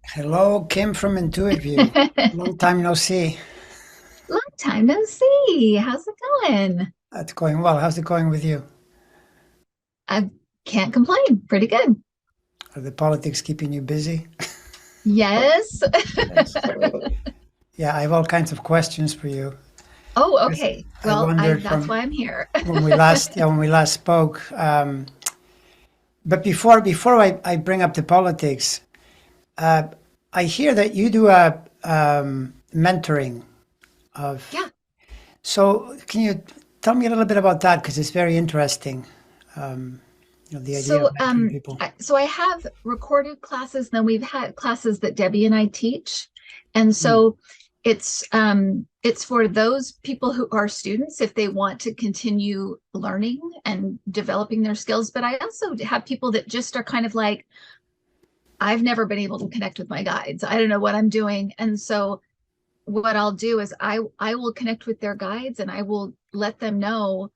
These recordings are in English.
Hello, Kim from Intuitive. Long time no see. Long time no see. How's it going? It's going well. How's it going with you? I can't complain. Pretty good. Are the politics keeping you busy? Yes. Yes. Yeah, I have all kinds of questions for you. Oh, 'Cause okay. I Well, I wondered that's from why I'm here. when we last spoke. But before I bring up the politics, uh, I hear that you do a mentoring of. Yeah. So can you tell me a little bit about that? Because it's very interesting. Um, the idea of So, mentoring people. I have recorded classes, then we've had classes that Debbie and I teach. And Mm. so it's for those people who are students if they want to continue learning and developing their skills. But I also have people that just are kind of like, I've never been able to connect with my guides. I don't know what I'm doing. And so what I'll do is I will connect with their guides and I will let them know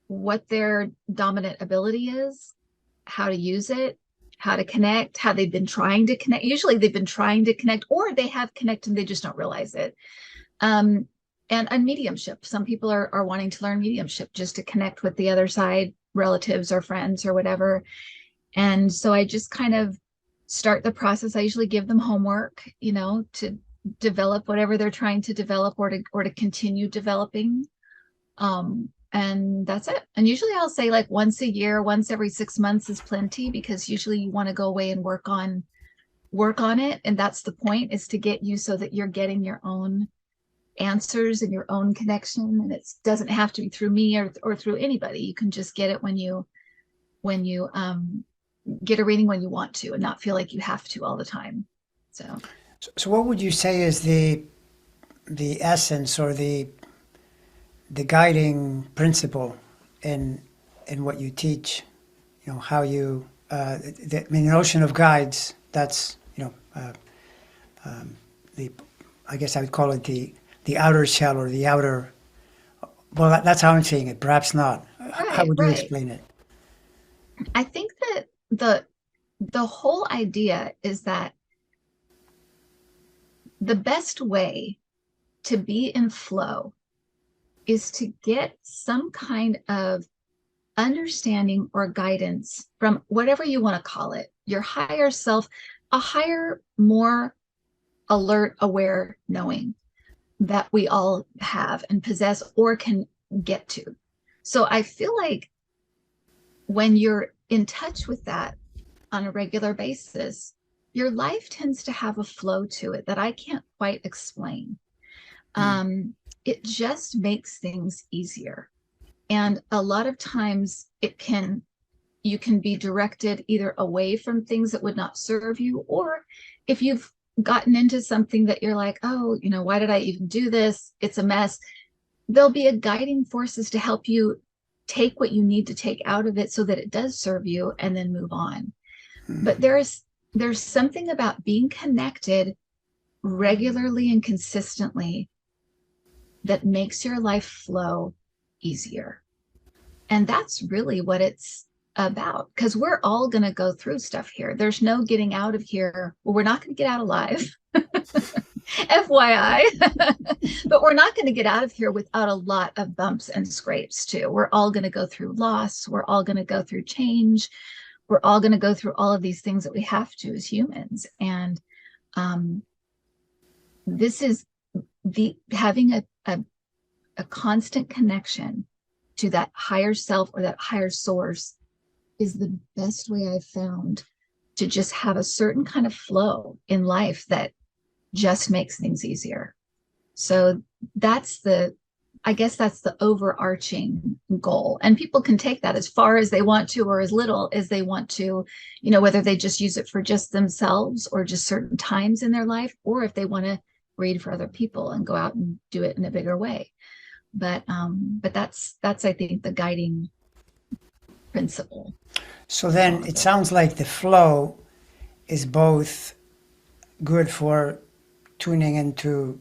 what their dominant ability is, how to use it, how to connect, how they've been trying to connect. Usually they've been trying to connect or they have connected and they just don't realize it. Um, and mediumship. Some people are wanting to learn mediumship just to connect with the other side, relatives or friends or whatever. And so I just kind of start the process. I usually give them homework, to develop whatever they're trying to develop or to continue developing. And that's it. And usually I'll say like once a year, once every 6 months is plenty because usually you want to go away and work on it. And that's the point is to get you so that you're getting your own answers and your own connection. And it doesn't have to be through me or through anybody. You can just get it when you get a reading when you want to and not feel like you have to all the time. So, So what would you say is the essence or the guiding principle in what you teach? How you I mean, the notion of guides. That's the I guess I would call it the outer shell or the outer. Well, that's how I'm seeing it. Perhaps not. How right, would you right. explain it? I think that the whole idea is that the best way to be in flow is to get some kind of understanding or guidance from whatever you want to call it, your higher self, a higher, more alert, aware knowing that we all have and possess or can get to. So I feel like when you're in touch with that on a regular basis, your life tends to have a flow to it that I can't quite explain. Mm. It just makes things easier. And a lot of times you can be directed either away from things that would not serve you, or if you've gotten into something that you're like, oh, why did I even do this? It's a mess. There'll be a guiding forces to help you take what you need to take out of it so that it does serve you and then move on. But there's something about being connected regularly and consistently that makes your life flow easier. And that's really what it's about because we're all going to go through stuff here. There's no getting out of here. Well, we're not going to get out alive, FYI, but we're not going to get out of here without a lot of bumps and scrapes, too. We're all going to go through loss. We're all going to go through change. We're all going to go through all of these things that we have to as humans. And um, this is the having a constant connection to that higher self or that higher source is the best way I've found to just have a certain kind of flow in life that just makes things easier. So that's I guess that's the overarching goal. And people can take that as far as they want to or as little as they want to, whether they just use it for just themselves or just certain times in their life, or if they want to read for other people and go out and do it in a bigger way. But that's I think the guiding principle So of then all of it it. sounds like the flow is both good for tuning into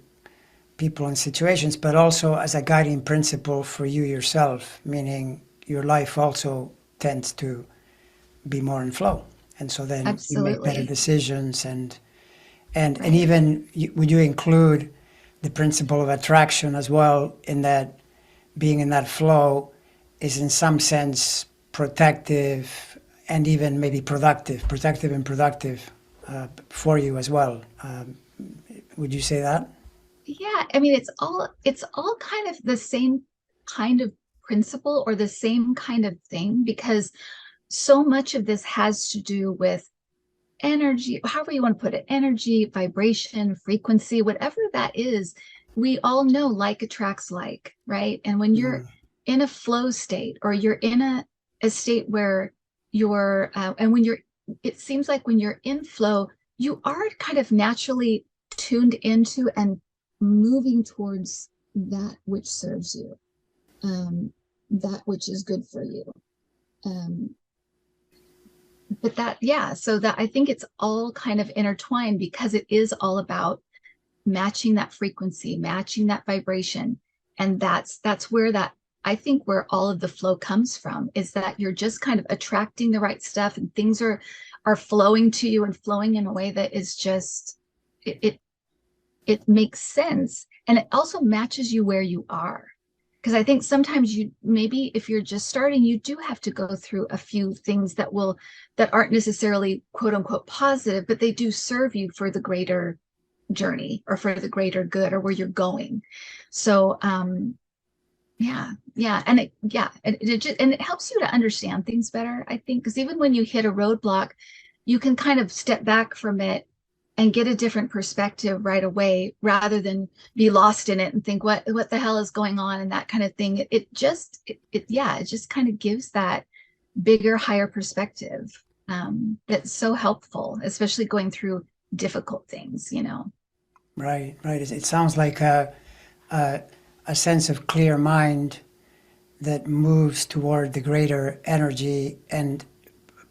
people and situations, but also as a guiding principle for you yourself, meaning your life also tends to be more in flow and so then you make better Absolutely. decisions. And Right. even would you include the principle of attraction as well, in that being in that flow is in some sense protective and even maybe protective and productive for you as well. Would you say that? Yeah, I mean it's all kind of the same kind of principle or the same kind of thing because so much of this has to do with energy, however you want to put it, energy, vibration, frequency, whatever that is. We all know like attracts like, right? And when you're Mm, in a flow state or you're in a state where and when you're, it seems like when you're in flow, you are kind of naturally tuned into and moving towards that which serves you, that which is good for you. Um, but that, yeah, so that I think it's all kind of intertwined because it is all about matching that frequency, matching that vibration. And that's where that, I think where all of the flow comes from, is that you're just kind of attracting the right stuff and things are flowing to you and flowing in a way that is just it it makes sense, and it also matches you where you are. Because I think sometimes you, maybe if you're just starting, you do have to go through a few things that aren't necessarily quote unquote positive, but they do serve you for the greater journey or for the greater good or where you're going. So yeah, and it helps you to understand things better, I think, because even when you hit a roadblock, you can kind of step back from it and get a different perspective right away rather than be lost in it and think what the hell is going on and that kind of thing. It just kind of gives that bigger, higher perspective, that's so helpful, especially going through difficult things. right, right. It sounds like a, a sense of clear mind that moves toward the greater energy and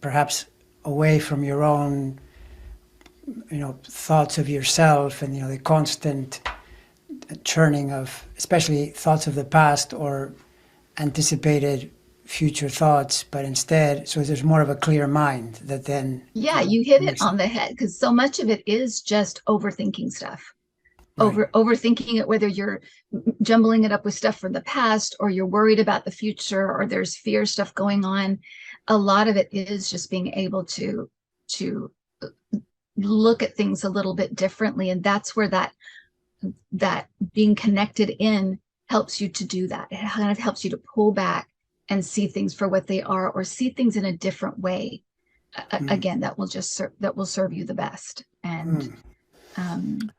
perhaps away from your own, thoughts of yourself, and the constant churning of especially thoughts of the past or anticipated future thoughts, but instead, so there's more of a clear mind that then Yeah, you hit it makes. on the head because so much of it is just overthinking stuff. Right. Overthinking it, whether you're jumbling it up with stuff from the past or you're worried about the future or there's fear stuff going on. A lot of it is just being able to look at things a little bit differently, and that's where that being connected in helps you to do that. It kind of helps you to pull back and see things for what they are or see things in a different way. Mm, Again, that will serve you the best. mm. Um,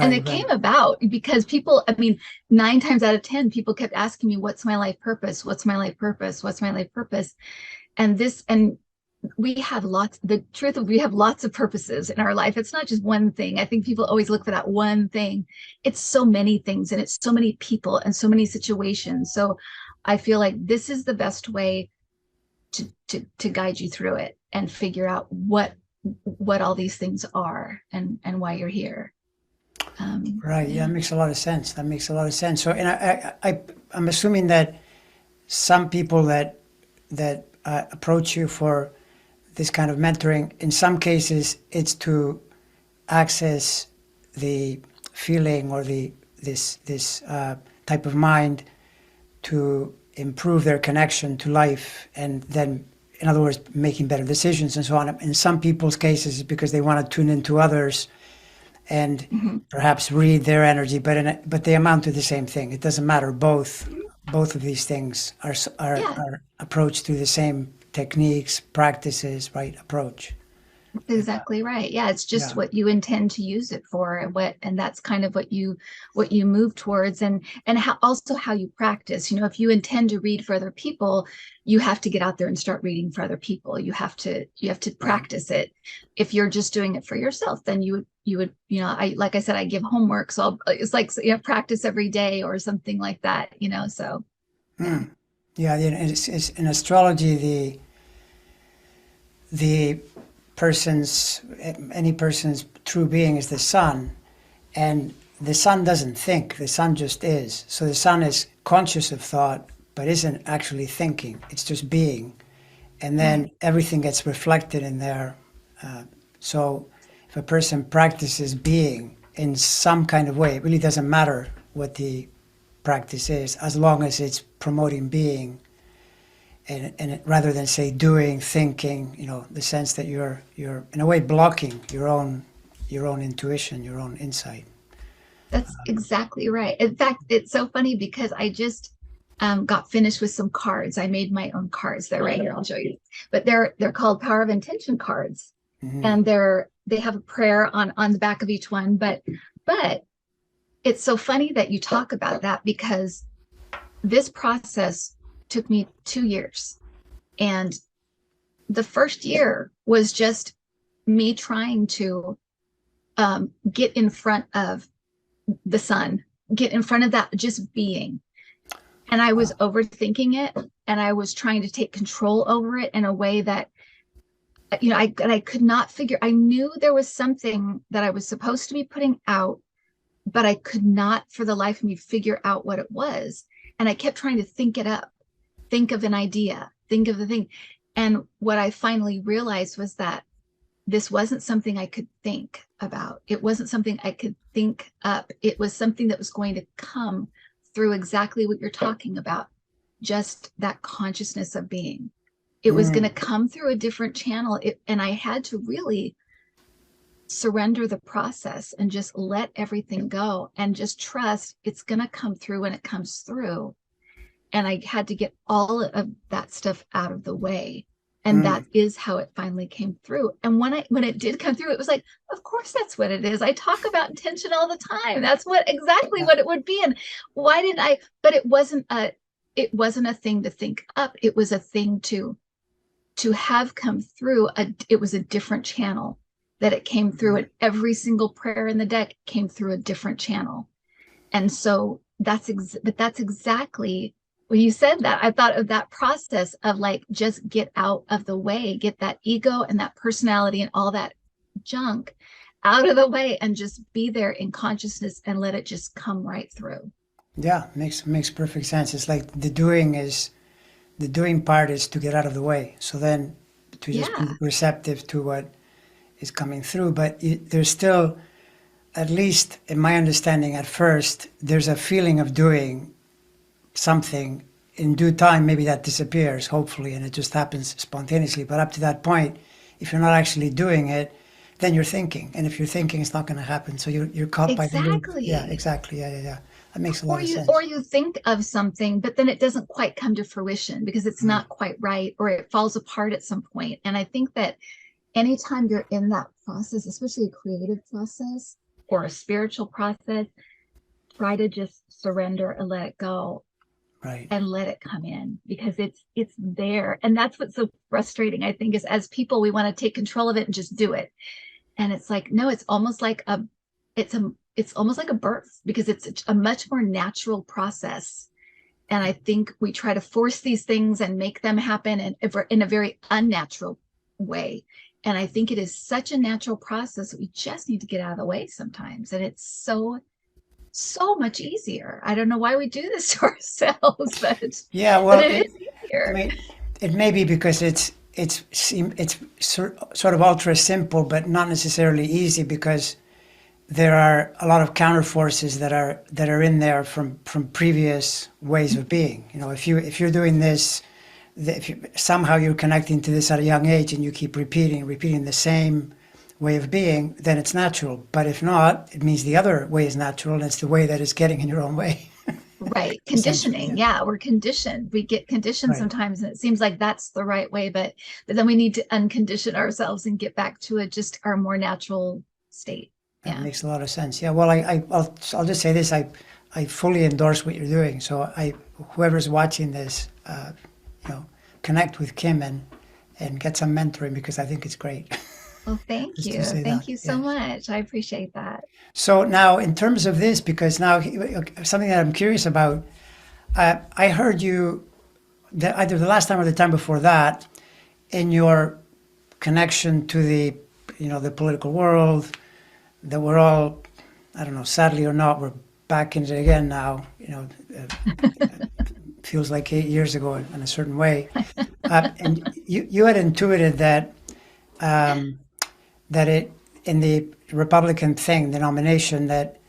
and Right, it right. came about because people, I mean, 9 times out of 10, people kept asking me, what's my life purpose? What's my life purpose? What's my life purpose? And we have lots, the truth of we have lots of purposes in our life. It's not just one thing. I think people always look for that one thing. It's so many things and it's so many people and so many situations. So I feel like this is the best way to guide you through it and figure out what all these things are and why you're here. Right. Yeah, that Yeah. makes a lot of sense. That makes a lot of sense. So, and I'm assuming that some people that approach you for this kind of mentoring, in some cases, it's to access the feeling or this type of mind to improve their connection to life, and then, in other words, making better decisions and so on. In some people's cases, it's because they want to tune into others and Mhm. perhaps read their energy, but they amount to the same thing. It doesn't matter. Both of these things Yeah, are approached through the same techniques, practices, right? Approach. exactly right. Yeah, it's just Yeah. what you intend to use it for and that's kind of what you move towards and how also how you practice. If you intend to read for other people, you have to get out there and start reading for other people. You have to Right. practice it. If you're just doing it for yourself, then you would, I like I said, I give homework. So it's like practice every day or something like that. So yeah. Yeah. It's in astrology, the person's any person's true being is the sun, and the sun doesn't think. The sun just is. So the sun is conscious of thought, but isn't actually thinking. It's just being, and Right. then everything gets reflected in there So if a person practices being in some kind of way, it really doesn't matter what the practice is, as long as it's promoting being, rather than say doing, thinking, the sense that you're in a way blocking your own intuition, your own insight. That's exactly right. In fact, it's so funny because I just got finished with some cards. I made my own cards. They're right here. I'll show you. But they're called Power of Intention cards, Mm-hmm. and they have a prayer on the back of each one. But it's so funny that you talk about that because this process took me 2 years, and the first year was just me trying to get in front of the sun, get in front of that just being. And I was overthinking it, and I was trying to take control over it in a way that, I could not figure. I knew there was something that I was supposed to be putting out, but I could not for the life of me figure out what it was. And I kept trying to think it up, think of an idea, think of the thing. And what I finally realized was that this wasn't something I could think about. It wasn't something I could think up. It was something that was going to come through exactly what you're talking about, just that consciousness of being. It was going to come through a different channel. And I had to really surrender the process and just let everything go and just trust it's going to come through when it comes through. And I had to get all of that stuff out of the way. And that is how it finally came through. And when it did come through, it was like, of course that's what it is. I talk about intention all the time. That's exactly what it would be. And why didn't I? But it wasn't a thing to think up. It was a thing to have come through. It was a different channel that it came through, and every single prayer in the deck came through a different channel. And so that's exactly when you said that, I thought of that process of like, just get out of the way, get that ego and that personality and all that junk out of the way and just be there in consciousness and let it just come right through. Yeah, makes perfect sense. It's like the doing part is to get out of the way. So then to just be Yeah, receptive to what is coming through. But there's still, at least in my understanding at first, there's a feeling of doing something. In due time, maybe that disappears, hopefully, and it just happens spontaneously. But up to that point, if you're not actually doing it, then you're thinking. And if you're thinking, it's not going to happen. So you're caught by the loop. Yeah, exactly. exactly. Yeah, yeah, yeah. That makes a lot Or of you or sense. you think of something, but then it doesn't quite come to fruition because it's Mm, not quite right or it falls apart at some point. And I think that anytime you're in that process, especially a creative process or a spiritual process, try to just surrender and let it go right. and let it come in because it's there. And that's what's so frustrating, I think, is as people we want to take control of it and just do it. And it's like, no, it's almost like a birth because it's a much more natural process. And I think we try to force these things and make them happen in a very unnatural way. And I think it is such a natural process that we just need to get out of the way sometimes. And it's so much easier. I don't know why we do this to ourselves, Yeah, but well, it is I easier. mean, it may be because it's sort of ultra simple, but not necessarily easy because there are a lot of counter forces that are in there from previous ways of being. If you're doing this, if somehow you're connecting to this at a young age and you keep repeating the same way of being, then it's natural. But if not, it means the other way is natural, and it's the way that is getting in your own way, Right. essentially. Conditioning. Yeah. Yeah, we're conditioned. We get conditioned Right. sometimes and it seems like that's the right way, but then we need to uncondition ourselves and get back to just our more natural state. That Yeah. makes a lot of sense. Yeah. Well, I'll just say this. I fully endorse what you're doing. So whoever's watching this, connect with Kim and get some mentoring because I think it's great. Well, thank Just to you. say that. Thank you so Yes. much. I appreciate that. So now, in terms of this, because now something that I'm curious about, I heard you either the last time or the time before that, in your connection to the political world, that we're all, I don't know, sadly or not, we're back into it again now. Feels like 8 years ago in a certain way. And you had intuited that that it in the Republican thing, the nomination, that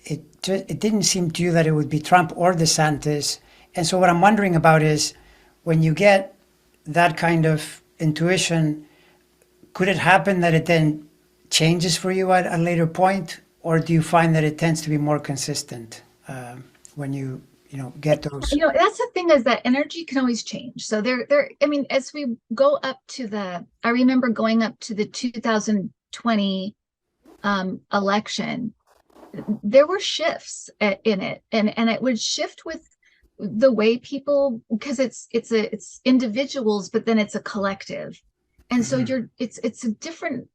it didn't seem to you that it would be Trump or DeSantis. And so what I'm wondering about is when you get that kind of intuition, could it happen that it then changes for you at a later point, or do you find that it tends to be more consistent when you get those? That's the thing, is that energy can always change. So I mean, as we go up to I remember going up to the 2020 election, there were shifts in it, and it would shift with the way people, because it's individuals, but then it's a collective. And so it's a different,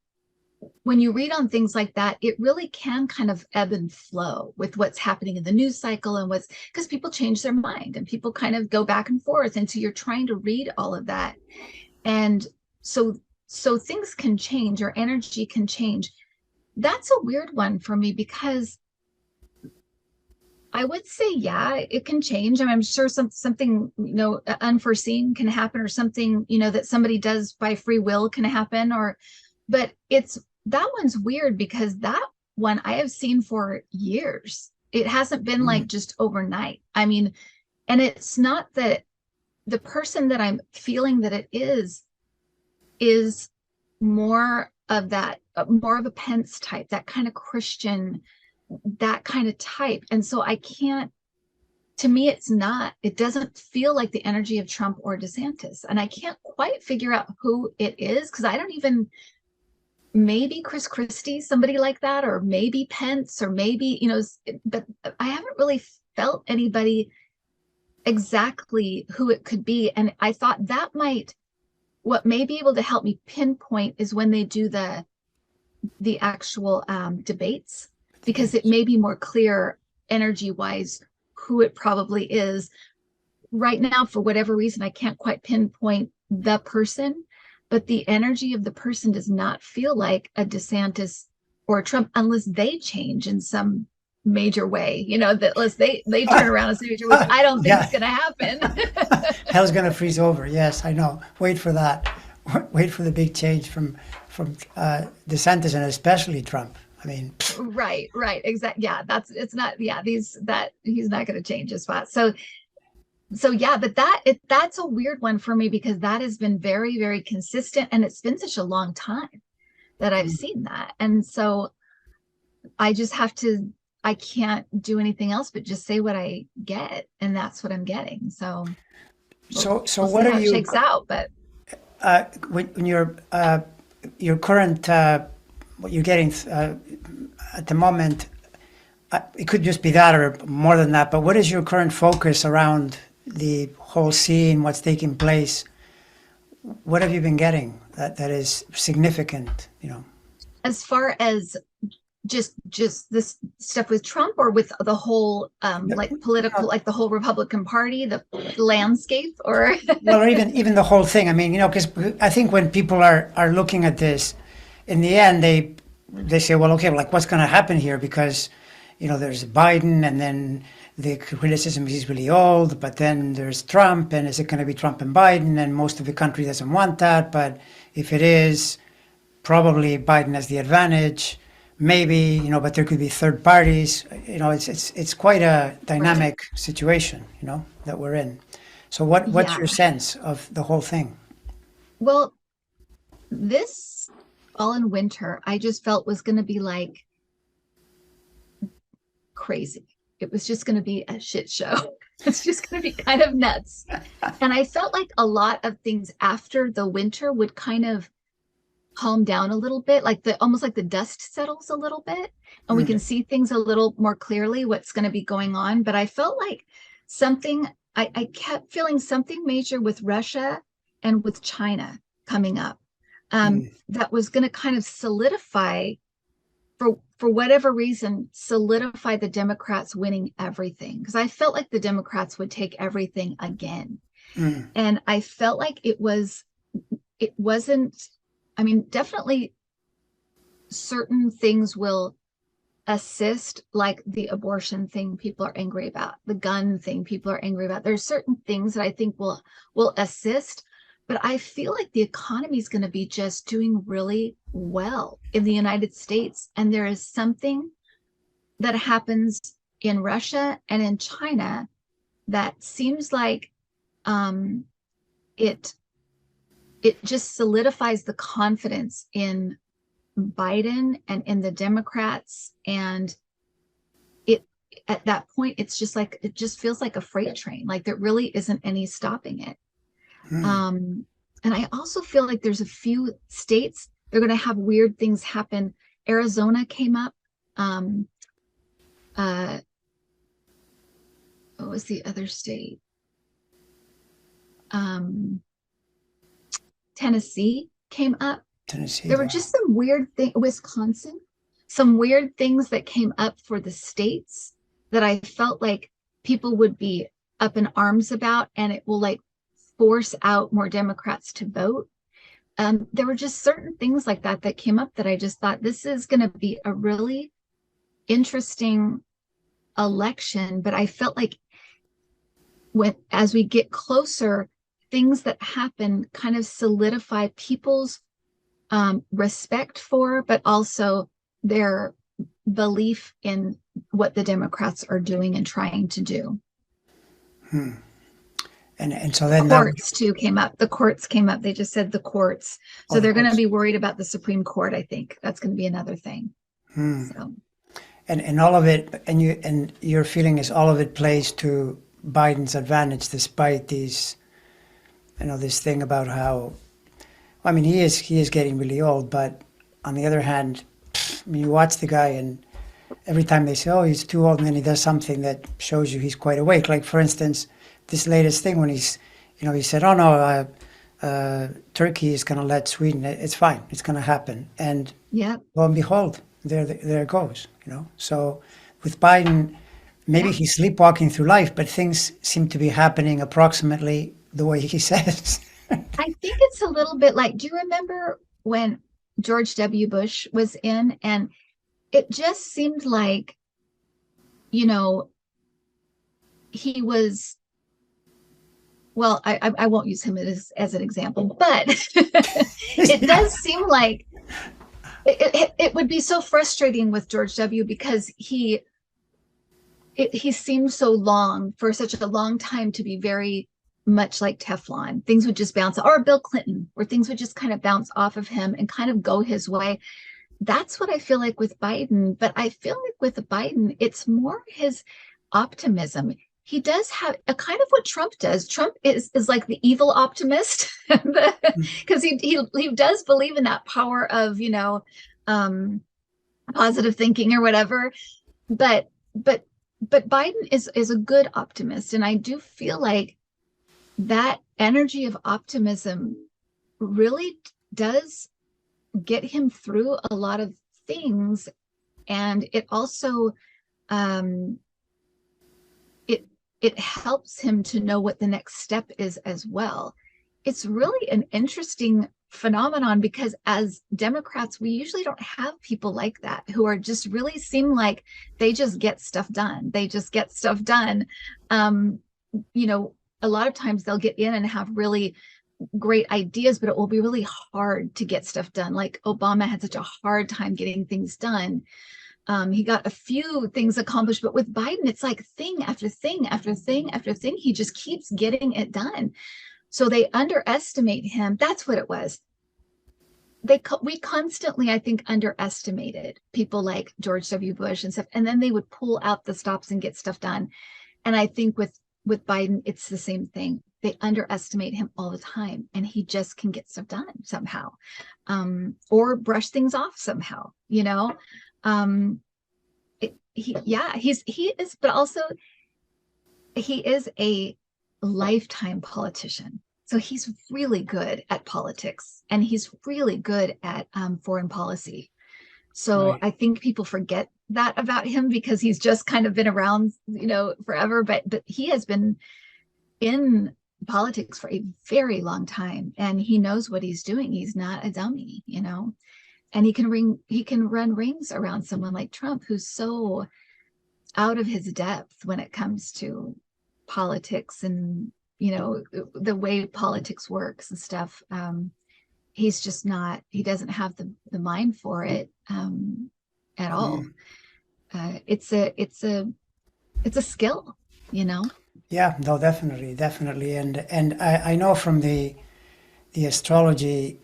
when you read on things like that, it really can kind of ebb and flow with what's happening in the news cycle, and because people change their mind and people kind of go back and forth. And so you're trying to read all of that. And so things can change, or energy can change. That's a weird one for me, because I would say, yeah, it can change. I mean, I'm sure something, unforeseen can happen, or something, that somebody does by free will can happen, but that one's weird, because that one I have seen for years. It hasn't been like just overnight. I mean, and it's not that the person that I'm feeling that it is more of a Pence type, that kind of Christian, that kind of type. And so to me, it doesn't feel like the energy of Trump or DeSantis. And I can't quite figure out who it is, because I don't even, maybe Chris Christie, somebody like that, or maybe Pence, or maybe, but I haven't really felt anybody exactly who it could be. And I thought what may be able to help me pinpoint is when they do the actual debates, because it may be more clear energy wise who it probably is. Right now, for whatever reason, I can't quite pinpoint the person, but the energy of the person does not feel like a DeSantis or a Trump, unless they change in some major way, that unless they turn around and say, which I don't think is going to happen. Hell's going to freeze over. Yes, I know. Wait for that. Wait for the big change from DeSantis, and especially Trump. I mean, right, exactly. Yeah, it's not. Yeah, he's not going to change his spot. So yeah, but that's a weird one for me, because that has been very, very consistent, and it's been such a long time that I've seen that. And so I just I can't do anything else but just say what I get, and that's what I'm getting. So so we'll what see are how it you shakes out. But when your current what you're getting at the moment? It could just be that, or more than that. But what is your current focus around the whole scene? What's taking place? What have you been getting that is significant? as far as just this stuff with Trump, or with the whole like political, like the whole Republican Party, the landscape, or Well, or even the whole thing. I mean, because I think when people are looking at this, in the end, they say, well, okay, like what's going to happen here? Because there's Biden, and then the criticism is he's really old, but then there's Trump, and is it going to be Trump and Biden? And most of the country doesn't want that, but if it is, probably Biden has the advantage. Maybe, but there could be third parties. It's quite a dynamic situation, that we're in. So what's yeah. your sense of the whole thing? Well, this fall and winter, I just felt was going to be like crazy. It was just going to be a shit show. It's just going to be kind of nuts. And I felt like a lot of things after the winter would kind of calm down a little bit, like almost like the dust settles a little bit, and we can see things a little more clearly, what's going to be going on. But I felt like I kept feeling something major with Russia and with China coming up, that was going to kind of solidify, for whatever reason, solidify the Democrats winning everything, because I felt like the Democrats would take everything again. And I felt like it wasn't, I mean, definitely certain things will assist, like the abortion thing people are angry about, the gun thing people are angry about. There's certain things that I think will assist, but I feel like the economy is going to be just doing really well in the United States. And there is something that happens in Russia and in China that seems like um, it it just solidifies the confidence in Biden and in the Democrats. And it at that point, it's just like it just feels like a freight train. Like there really isn't any stopping it. Hmm. Um, and I also feel like there's a few states they're going to have weird things happen. Arizona came up. Um, uh, what was the other state? Um, Tennessee came up. Tennessee, There were wow. just some weird things, Wisconsin, some weird things that came up for the states that I felt like people would be up in arms about, and it will like force out more Democrats to vote. There were just certain things like that that came up that I just thought this is going to be a really interesting election. But I felt like when as we get closer, things that happen kind of solidify people's respect for, but also their belief in what the Democrats are doing and trying to do. Hmm. And so The then that would, courts too came up. The courts came up. They just said the courts. oh, So the they're going to courts. be worried about the Supreme Court, I think. That's going to be another thing. Hmm. So, And all of it, and your feeling is all of it plays to Biden's advantage, despite these, this thing about how, I mean, he is getting really old, but on the other hand, I mean, you watch the guy, and every time they say, "Oh, he's too old," and then he does something that shows you he's quite awake. Like for instance, this latest thing when he said, "Oh no, Turkey is going to let Sweden. It's fine. It's going to happen." And yeah, lo and behold, there it goes. So with Biden, maybe yeah. he's sleepwalking through life, but things seem to be happening approximately the way he says. I think it's a little bit like, do you remember when George W. Bush was in and it just seemed like, you know, he was well, I won't use him as an example, but it Yeah. does seem like it would be so frustrating with George W. because he seemed so long for such a long time to be very much like Teflon. Things would just bounce, or Bill Clinton, where things would just kind of bounce off of him and kind of go his way. That's what I feel like with Biden. But I feel like with Biden, it's more his optimism. He does have a kind of what Trump does. Trump is like the evil optimist because he does believe in that power of um, positive thinking or whatever. But but but Biden is a good optimist, and I do feel like that energy of optimism really does get him through a lot of things, and it also um, it it helps him to know what the next step is as well. It's really an interesting phenomenon because as Democrats, we usually don't have people like that who are just really seem like they just get stuff done. They just get stuff done. Um, a lot of times they'll get in and have really great ideas, but it will be really hard to get stuff done. Like Obama had such a hard time getting things done. He got a few things accomplished, but with Biden, it's like thing after thing after thing after thing. He just keeps getting it done. So they underestimate him. That's what it was. We constantly, I think, underestimated people like George W. Bush and stuff, and then they would pull out the stops and get stuff done. And I think with Biden, it's the same thing. They underestimate him all the time, and he just can get stuff done somehow, or brush things off somehow. Um, he is, but also he is a lifetime politician. So he's really good at politics and he's really good at foreign policy. So Right. I think people forget that about him because he's just kind of been around, forever. But he has been in politics for a very long time and he knows what he's doing. He's not a dummy. And he can run rings around someone like Trump, who's so out of his depth when it comes to politics and the way politics works and stuff. He's just not, he doesn't have the mind for it at all. Mm. It's a skill, you know? Yeah, no, definitely, definitely. And I know from the astrology,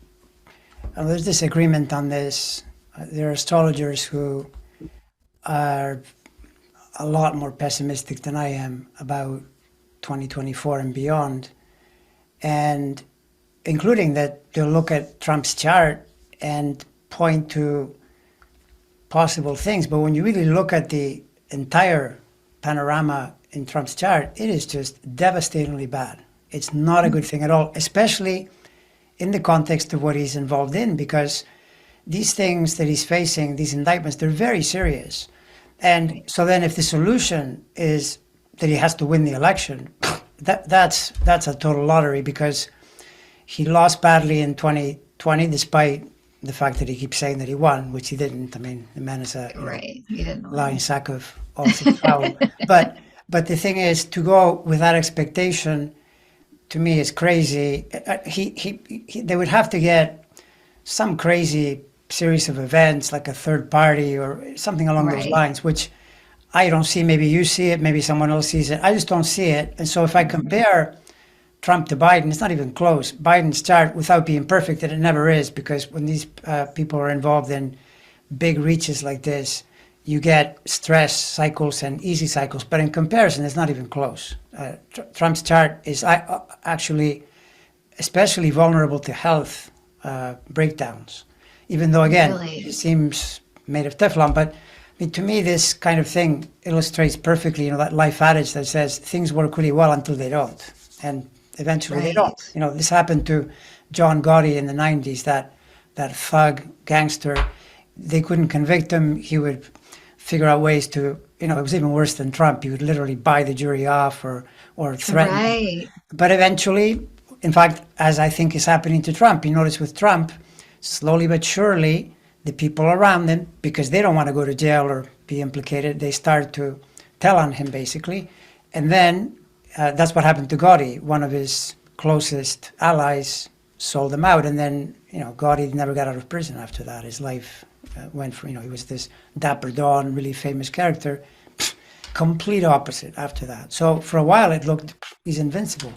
there's disagreement on this. There are astrologers who are a lot more pessimistic than I am about 2024 and beyond, and including that they'll look at Trump's chart and point to possible things. But when you really look at the entire panorama in Trump's chart, it is just devastatingly bad. It's not a good thing at all, especially in the context of what he's involved in, because these things that he's facing, these indictments, they're very serious. And Right. so then if the solution is that he has to win the election, that's a total lottery, because he lost badly in 2020, despite the fact that he keeps saying that he won, which he didn't. I mean, the man is a Right. He didn't lying win. sack of all things foul. But the thing is, to go with that expectation to me is crazy. They would have to get some crazy series of events like a third party or something along those Right. lines, which I don't see. Maybe you see it, maybe someone else sees it. I just don't see it. And so if I Mhm. compare Trump to Biden, it's not even close. Biden's chart, without being perfect, and it never is, because when these people are involved in big reaches like this, you get stress cycles and easy cycles. But in comparison, it's not even close. Trump's chart is actually especially vulnerable to health breakdowns, even though, again, it Really? seems made of Teflon. But I mean, to me, this kind of thing illustrates perfectly, that life adage that says things work really well until they don't. And eventually they Right. don't. This happened to John Gotti in the 90s, that thug gangster. They couldn't convict him. He would figure out ways to, it was even worse than Trump. He would literally buy the jury off or threaten them. Right. But eventually, in fact, as I think is happening to Trump, you notice with Trump, slowly but surely, the people around him, because they don't want to go to jail or be implicated, they start to tell on him, basically. And then that's what happened to Gotti. One of his closest allies sold him out. And then, Gotti never got out of prison after that. His life went from, he was this dapper Don, really famous character. Complete opposite after that. So for a while, it looked he's invincible.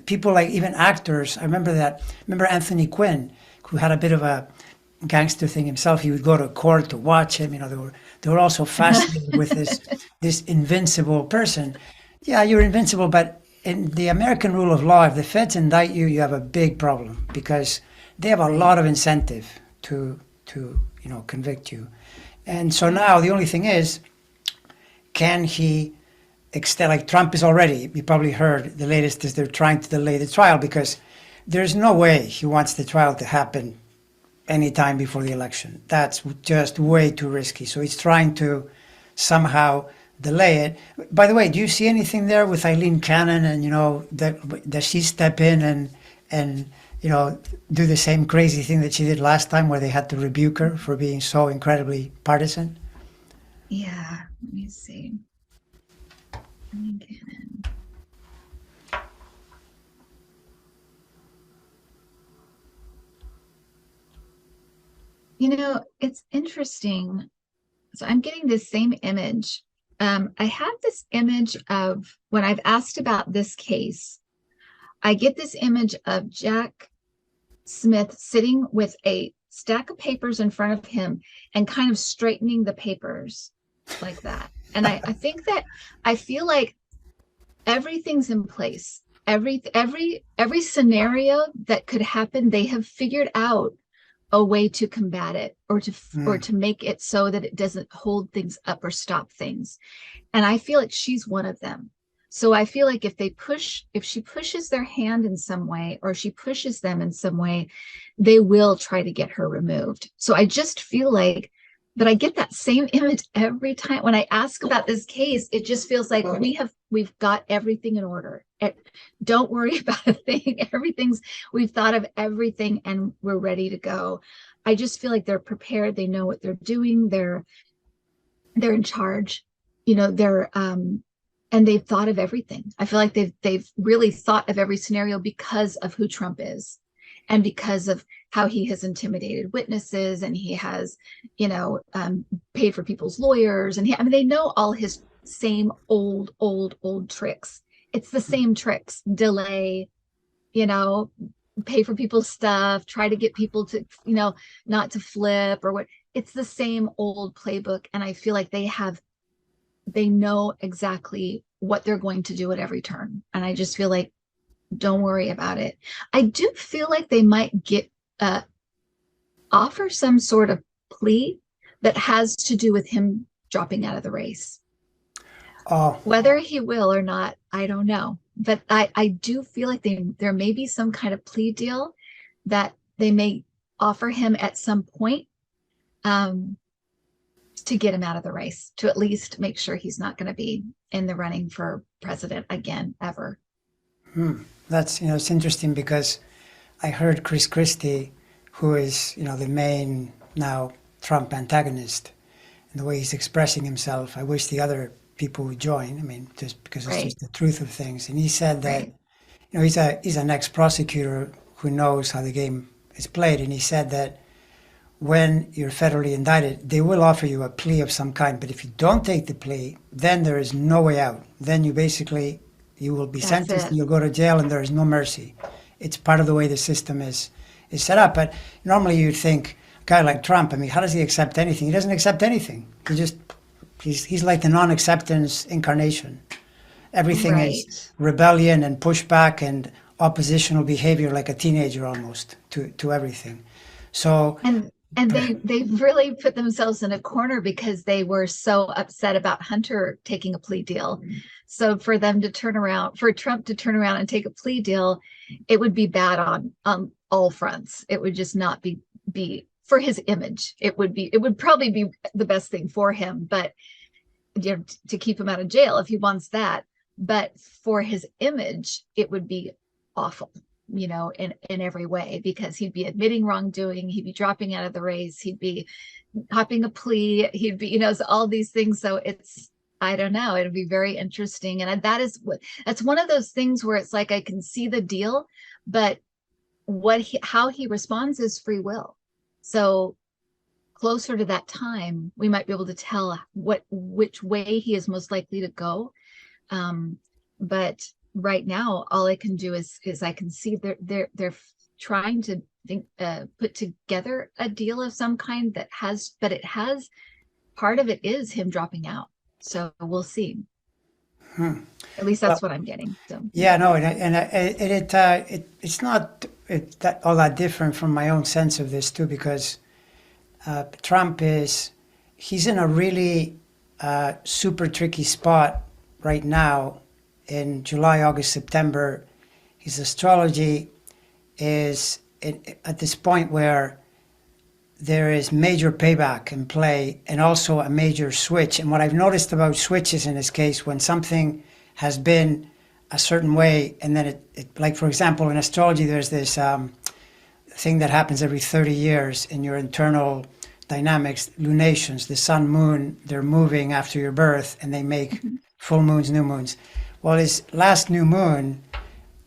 People like even actors. I remember that. Remember Anthony Quinn, who had a bit of a gangster thing himself. He would go to court to watch him. They were also fascinated with this invincible person. Yeah, you're invincible, but in the American rule of law, if the feds indict you, you have a big problem, because they have a Right. lot of incentive to convict you. And so Right. now the only thing is, can he extend, like Trump is already, you probably heard the latest is they're trying to delay the trial, because there's no way he wants the trial to happen anytime before the election. That's just way too risky. So he's trying to somehow delay it. By the way, do you see anything there with Eileen Cannon, and that she step in and do the same crazy thing that she did last time, where they had to rebuke her for being so incredibly partisan? Yeah. Let me see. Cannon. It's interesting. So I'm getting this same image. I have this image of when I've asked about this case, I get this image of Jack Smith sitting with a stack of papers in front of him and kind of straightening the papers like that. And I think that I feel like everything's in place. Every scenario that could happen, they have figured out a way to combat it, or Mm. to make it so that it doesn't hold things up or stop things. And I feel like she's one of them. So I feel like if she pushes their hand in some way, or she pushes them in some way, they will try to get her removed. So I just feel like, but I get that same image every time when I ask about this case. It just feels like we've got everything in order. Don't worry about a thing. We've thought of everything and we're ready to go. I just feel like they're prepared. They know what they're doing. They're in charge. They're and they've thought of everything. I feel like they've really thought of every scenario because of who Trump is and because of how he has intimidated witnesses and he has, paid for people's lawyers. And I mean, they know all his same old tricks. It's the same tricks: delay, you know, pay for people's stuff, try to get people to, not to flip or what. It's the same old playbook. And I feel like they know exactly what they're going to do at every turn. And I just feel like, don't worry about it. I do feel like they might uh, offer some sort of plea that has to do with him dropping out of the race. Oh, Whether he will or not, I don't know. But I do feel like there may be some kind of plea deal that they may offer him at some point, um, to get him out of the race, to at least make sure he's not going to be in the running for president again, ever. that's, it's interesting because I heard Chris Christie, who is, the main now Trump antagonist, and the way he's expressing himself. I wish the other people would join. I mean, just because it's Right, just the truth of things. And he said that, right. he's an ex-prosecutor who knows how the game is played, and he said that when you're federally indicted, they will offer you a plea of some kind. But if you don't take the plea, then there is no way out. Then you will be That's sentenced, it. you'll go to jail, and there is no mercy. It's part of the way the system is set up. But normally you'd think a guy like Trump, I mean, how does he accept anything? He doesn't accept anything. He's like the non-acceptance incarnation. Everything is Right. rebellion and pushback and oppositional behavior, like a teenager almost to everything. So, And they've really put themselves in a corner because they were so upset about Hunter taking a plea deal. So for Trump to turn around and take a plea deal, it would be bad on all fronts. It would just not be for his image. It would probably be the best thing for him, but to keep him out of jail if he wants that. But for his image, it would be awful, in every way, because he'd be admitting wrongdoing, he'd be dropping out of the race, he'd be hopping a plea, he'd be, so all these things. So I don't know, it'd be very interesting. And that's one of those things where it's like I can see the deal, but how he responds is free will. So closer to that time, we might be able to tell which way he is most likely to go. But right now, all I can do is I can see they're trying to put together a deal of some kind but it has, part of it is him dropping out. So we'll see. At least well, that's what I'm getting. So yeah, no, it's not all that different from my own sense of this too, because Trump he's in a really super tricky spot right now in July, August, September. His astrology is at this point where there is major payback in play and also a major switch. And what I've noticed about switches in this case, when something has been a certain way and then like for example, in astrology, there's this thing that happens every 30 years in your internal dynamics, lunations, the sun, moon, they're moving after your birth and they make mhm. full moons, new moons. Well, his last new moon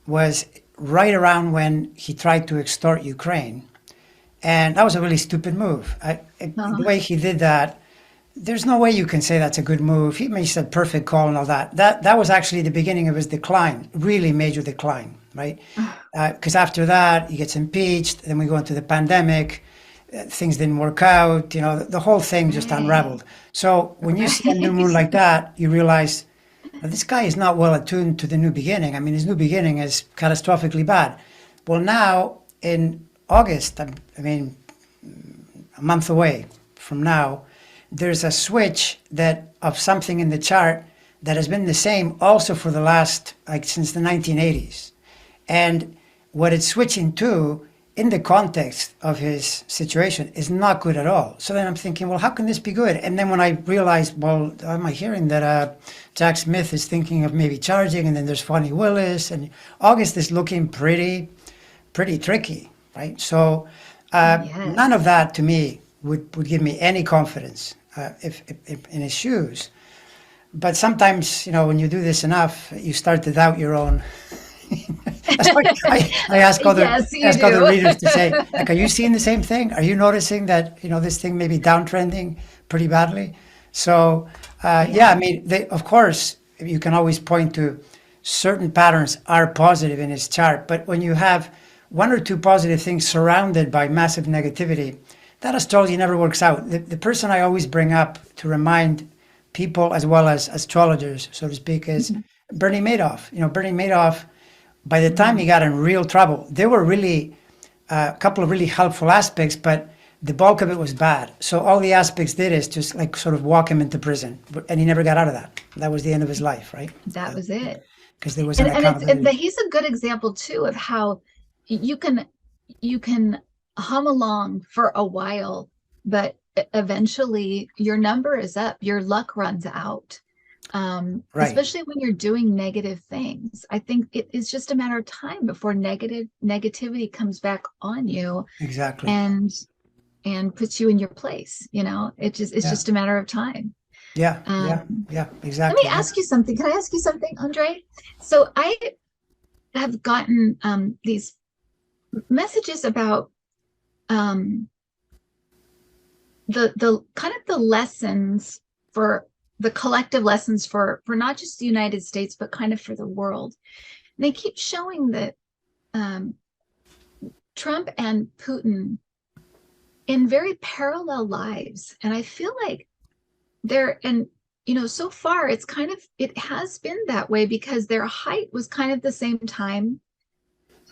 was right around when he tried to extort Ukraine. And that was a really stupid move. The Oh, way he did that, there's no way you can say that's a good move. He said perfect call and all that. That was actually the beginning of his decline, really major decline, right? Because after that, he gets impeached. Then we go into the pandemic. Things didn't work out. The whole thing just right, unraveled. So when you see a new moon right. like that, you realize this guy is not well attuned to the new beginning. I mean, his new beginning is catastrophically bad. Well, now in August, I mean, a month away from now, there's a switch that of something in the chart that has been the same also for the last, like, since the 1980s. And what it's switching to in the context of his situation is not good at all. So then I'm thinking, well, how can this be good? And then when I realized, well, am I hearing that Jack Smith is thinking of maybe charging, and then there's Fonnie Willis, and August is looking pretty tricky, right? So none of Yes. that to me would give me any confidence if in his shoes. but sometimes, when you do this enough, you start to doubt your own. That's why I Yes, you ask other do. readers to say, like, are you seeing the same thing? Are you noticing that this thing may be downtrending pretty badly? So yeah, I Yeah. mean, of course, you can always point to certain patterns are positive in his chart, but when you have one or two positive things surrounded by massive negativity, that astrology never works out. The person I always bring up to remind people as well as astrologers, so to speak, is Mhm. Bernie Madoff. Bernie Madoff, by the time he Mm. got in real trouble, there were really a couple of really helpful aspects, but the bulk of it was bad. So all the aspects did is just like sort of walk him into prison, and he never got out of that. That was the end of his life, right? That was it. Because there was an And accountability. he's a good example too of how you can you can hum along for a while, but eventually your number is up, your luck runs out. Right. Especially when you're doing negative things. I think it is just a matter of time before negativity comes back on you Exactly. and puts you in your place. It's Yeah. just a matter of time. Yeah. Um, Yeah. Yeah. Let me Exactly. Yeah. ask you something. Can I ask you something, Andre? So I have gotten these messages about um, the kind of the lessons for the collective lessons for not just the United States, but kind of for the world. And they keep showing that um, Trump and Putin in very parallel lives, and I feel like they're and so far it has been that way because their height was kind of the same time.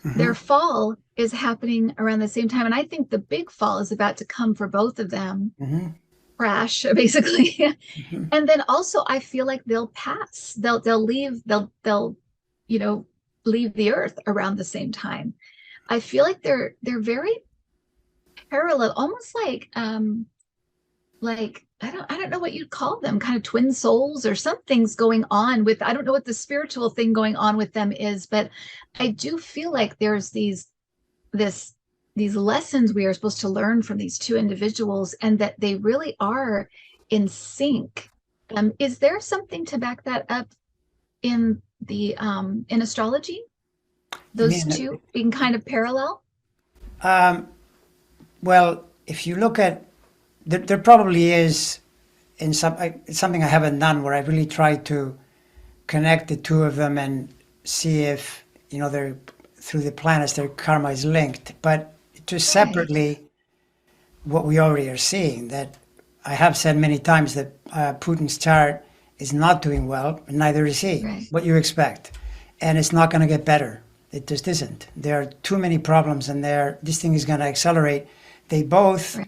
Hmm. Their fall is happening around the same time. And I think the big fall is about to come for both of them. Hmm. Crash, basically. Hmm. And then also I feel like they'll pass. They'll leave, they'll, you know, leave the earth around the same time. I feel like they're very parallel, almost like I don't know what you'd call them, kind of twin souls or something's going on with I don't know what the spiritual thing going on with them is, but I do feel like there's this these lessons we are supposed to learn from these two individuals and that they really are in sync. Is there something to back that up in astrology? You Those mean, two being kind of parallel? well, if you look at, there probably is it's something I haven't done where I really tried to connect the two of them and see if, they're through the planets, their karma is linked. But just Right, separately, what we already are seeing, that I have said many times that Putin's chart is not doing well, and neither is he. right, What you expect. And it's not going to get better. It just isn't. There are too many problems, and this thing is going to accelerate. They both right,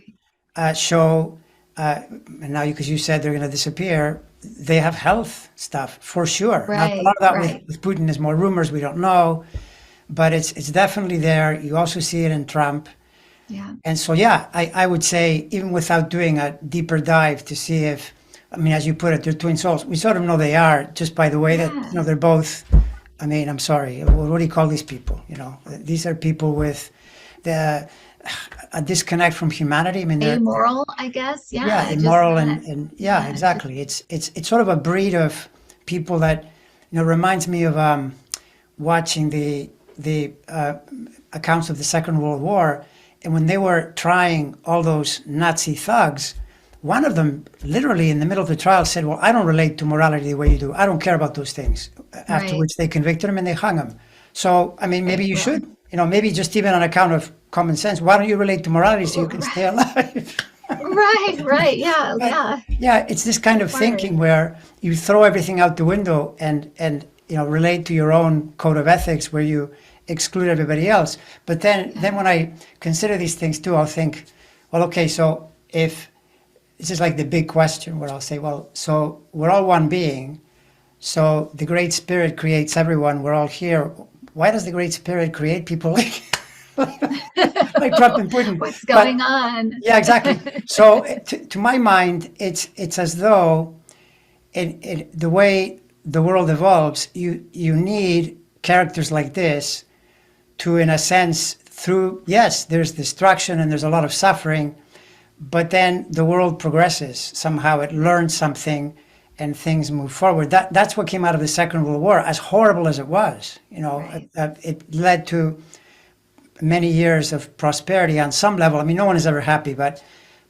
show, and now because you said they're going to disappear, they have health stuff for sure. Now, a lot right, of that right. with Putin is more rumors, we don't know, but it's definitely there. You also see it in Trump. Yeah, And so, yeah, I would say, even without doing a deeper dive to see if, I mean, as you put it, they're twin souls. We sort of know they are just by the way that, yeah. they're both, I mean, I'm sorry, what do you call these people? These are people with the, a disconnect from humanity. I mean, they're Amoral, I guess. yeah, Yeah, just immoral not. and yeah, Yeah, just exactly. It's sort of a breed of people that, reminds me of watching the accounts of the Second World War, and when they were trying all those Nazi thugs, one of them literally in the middle of the trial said, "Well, I don't relate to morality the way you do. I don't care about those things." After right, which they convicted him and they hung him. So, I mean, maybe right. you Well, should, maybe just even on account of common sense, why don't you relate to morality so you can stay right, alive? right. Yeah, But yeah. yeah, it's this kind of Smart. thinking where you throw everything out the window and relate to your own code of ethics where you exclude everybody else. But then Yeah, when I consider these things too, I'll think, well, okay, so if this is like the big question where I'll say, well, so we're all one being, so the Great Spirit creates everyone, we're all here. Why does the Great Spirit create people like Trump and Putin? what's But going on? yeah, exactly. So to my mind, it's as though the way the world evolves, you need characters like this to, in a sense, through yes, there's destruction and there's a lot of suffering, but then the world progresses somehow. It learns something, and things move forward. That's what came out of the Second World War, as horrible as it was. Right. It led to many years of prosperity on some level. I mean, no one is ever happy, but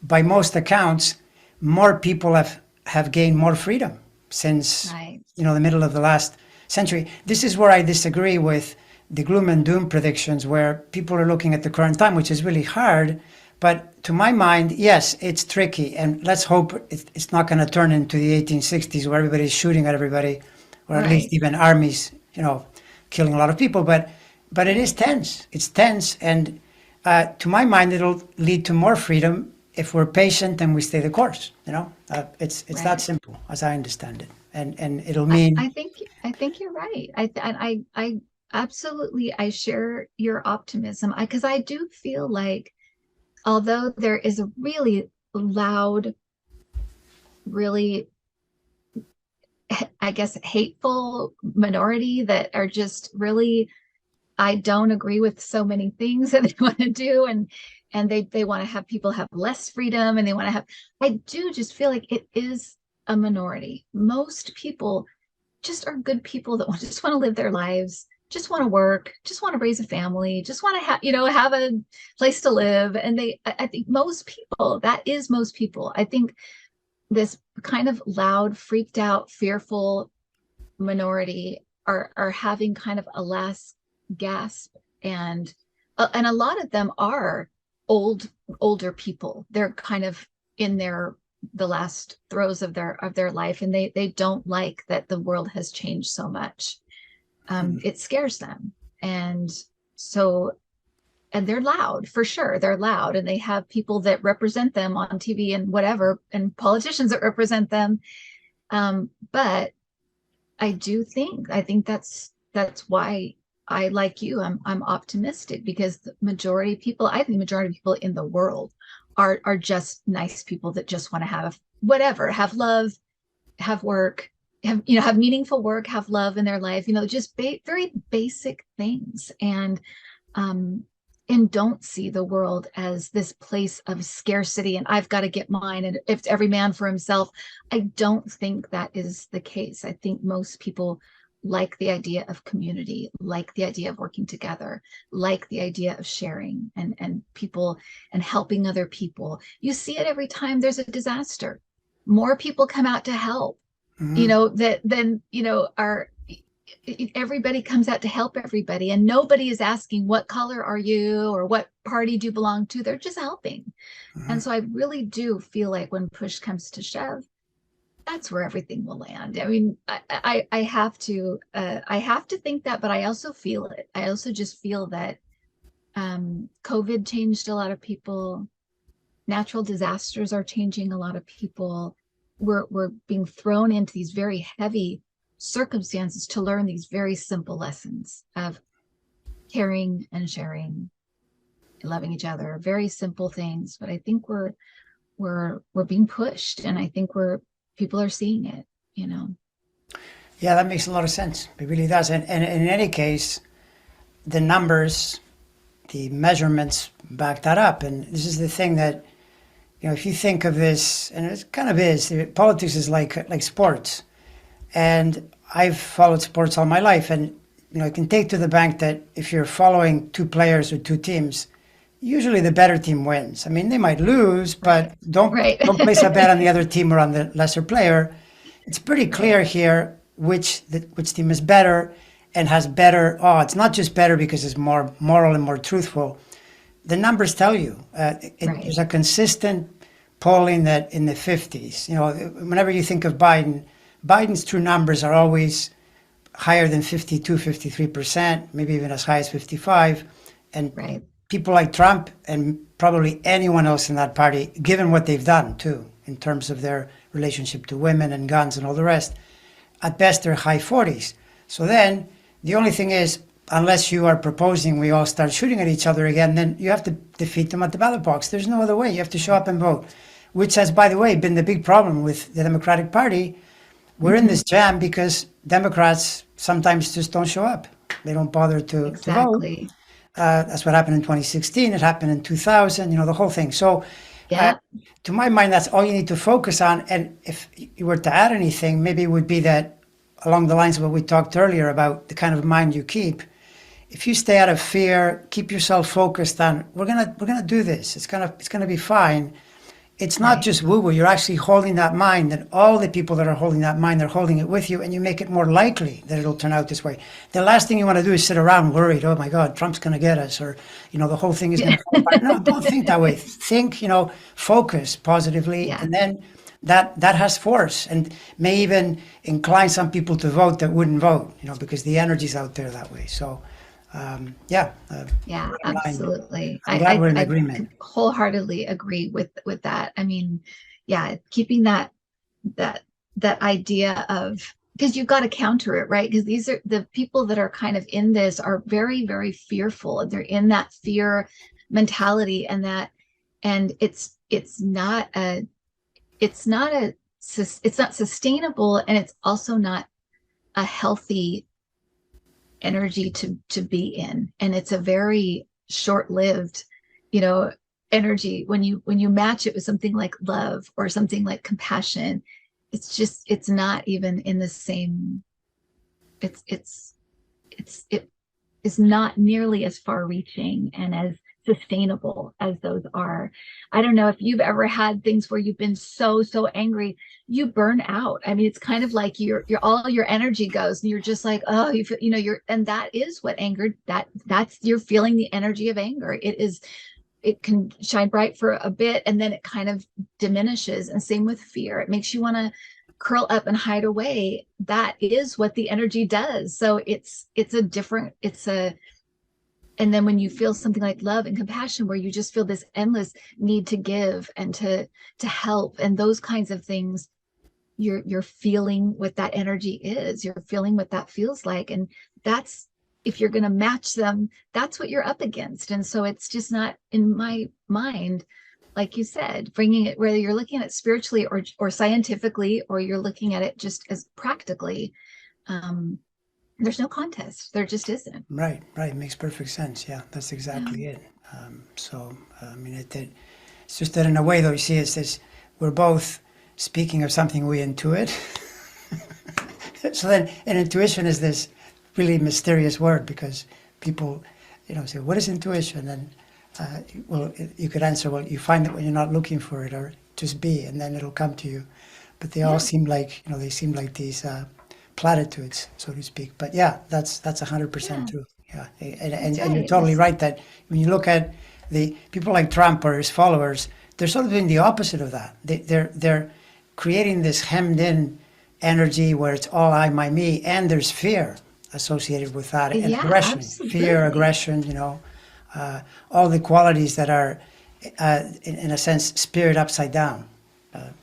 by most accounts, more people have gained more freedom since Right. the middle of the last century. This is where I disagree with the gloom and doom predictions, where people are looking at the current time, which is really hard. But to my mind, yes, it's tricky, and let's hope it's not going to turn into the 1860s where everybody's shooting at everybody, or at least Right. even armies, killing a lot of people. But it is tense. It's tense, and to my mind, it'll lead to more freedom if we're patient and we stay the course. It's that Right. simple, as I understand it, and it'll mean. I think you're right. I absolutely I share your optimism because I do feel like although there is a really loud, really I guess hateful minority that are just really I don't agree with so many things that they want to do and they want to have people have less freedom and they want to have I do just feel like it is a minority. Most people just are good people that just want to live their lives, just want to work, just want to raise a family, just want to have, have a place to live. And I think most people, that is most people. I think this kind of loud, freaked out, fearful minority are having kind of a last gasp and a lot of them are older people. They're kind of in the last throes of their life and they don't like that the world has changed so much. It scares them. And so and they're loud for sure. They're loud and they have people that represent them on TV and whatever and politicians that represent them. But I think that's why I like you. I'm optimistic because the majority of people, I think the majority of people in the world are just nice people that just want to have whatever, have love, have work, have meaningful work, have love in their life, just very basic things. Um and don't see the world as this place of scarcity and I've got to get mine and if every man for himself. I don't think that is the case. I think most people like the idea of community, like the idea of working together, like the idea of sharing and people and helping other people. You see it every time there's a disaster. More people come out to help, Mhm. that then, are everybody comes out to help everybody and nobody is asking what color are you or what party do you belong to. They're just helping. And Mhm. so I really do feel like when push comes to shove, that's where everything will land. I mean, I have to think that, but I also feel it. I also just feel that COVID changed a lot of people. Natural disasters are changing a lot of people. We're being thrown into these very heavy circumstances to learn these very simple lessons of caring and sharing, loving each other. Very simple things, but I think we're being pushed, and I think people are seeing it. You know, Yeah, that makes a lot of sense. It really does. And in any case, the numbers, the measurements back that up. And this is the thing that, if you think of this, and it kind of is, politics is like sports. And I've followed sports all my life. And, I can take to the bank that if you're following two players or two teams, usually the better team wins. I mean, they might lose, but right, don't right, don't place a bet on the other team or on the lesser player. It's pretty right, clear here which team is better and has better odds. Not just better because it's more moral and more truthful. The numbers tell you. right, There's a consistent polling that in the 50s. Whenever you think of Biden, Biden's true numbers are always higher than 52, 53%, maybe even as high as 55. And right, people like Trump and probably anyone else in that party, given what they've done too, in terms of their relationship to women and guns and all the rest, at best they're high 40s. So then the only thing is, unless you are proposing we all start shooting at each other again, then you have to defeat them at the ballot box. There's no other way. You have to show right. up and vote, which has, by the way, been the big problem with the Democratic Party. We're in Hmm. this jam because Democrats sometimes just don't show up. They don't bother to vote. Exactly. That's what happened in 2016. It happened in 2000. The whole thing. So Yeah. To my mind, that's all you need to focus on. And if you were to add anything, maybe it would be that along the lines of what we talked earlier about the kind of mind you keep. If you stay out of fear, keep yourself focused on we're gonna do this. It's gonna be fine. It's not Right. just woo woo. You're actually holding that mind, and all the people that are holding that mind, they're holding it with you, and you make it more likely that it'll turn out this way. The last thing you want to do is sit around worried, oh my God, Trump's going to get us, or, the whole thing is going Yeah. to fall apart. No, don't think that way. Think, focus positively, Yeah. and then that has force and may even incline some people to vote that wouldn't vote, because the energy's out there that way. So, yeah, Yeah, we're in line. absolutely. I'm glad we're in I agreement. wholeheartedly agree with that. I mean, yeah, keeping that that idea of, because you've got to counter it, right? Because these are the people that are kind of in this are very, very fearful. They're in that fear mentality, and it's not it's not sustainable, and it's also not a healthy energy to be in, and it's a very short-lived, you know energy. When you match it with something like love or something like compassion, it's not even in the same. It is not nearly as far reaching and as sustainable as those are. I don't know if you've ever had things where you've been so angry, you burn out. I mean, it's kind of like your all your energy goes and you're just like, oh, you're, and that is what anger, that's, you're feeling the energy of anger. It can shine bright for a bit and then it kind of diminishes. And same with fear. It makes you want to curl up and hide away. That is what the energy does. So it's a different, it's a and then when you feel something like love and compassion, where you just feel this endless need to give and to help and those kinds of things, you're feeling what that energy is. You're feeling what that feels like. And that's, if you're going to match them, that's what you're up against. And so it's just not, in my mind, like you said, bringing it, whether you're looking at it spiritually or scientifically, or you're looking at it just as practically, um, there's no contest. There just isn't. Right, right. Makes perfect sense. Yeah, that's Yeah. exactly it. So, I mean, it's just that in a way, though, you see, it's this, we're both speaking of something we intuit. So then, and intuition is this really mysterious word because people, say, what is intuition? And, well, you could answer, well, you find it when you're not looking for it, or just be, and then it'll come to you. But they all Yeah. seem like, they seem like these platitudes, so to speak. But yeah, that's 100% Yeah. true. Yeah, That's and you're right. totally right that when you look at the people like Trump or his followers, they're sort of doing the opposite of that. They're creating this hemmed in energy where it's all I, my, me, and there's fear associated with that and Yeah, aggression, fear, absolutely. aggression. All the qualities that are, in a sense, spirit upside down.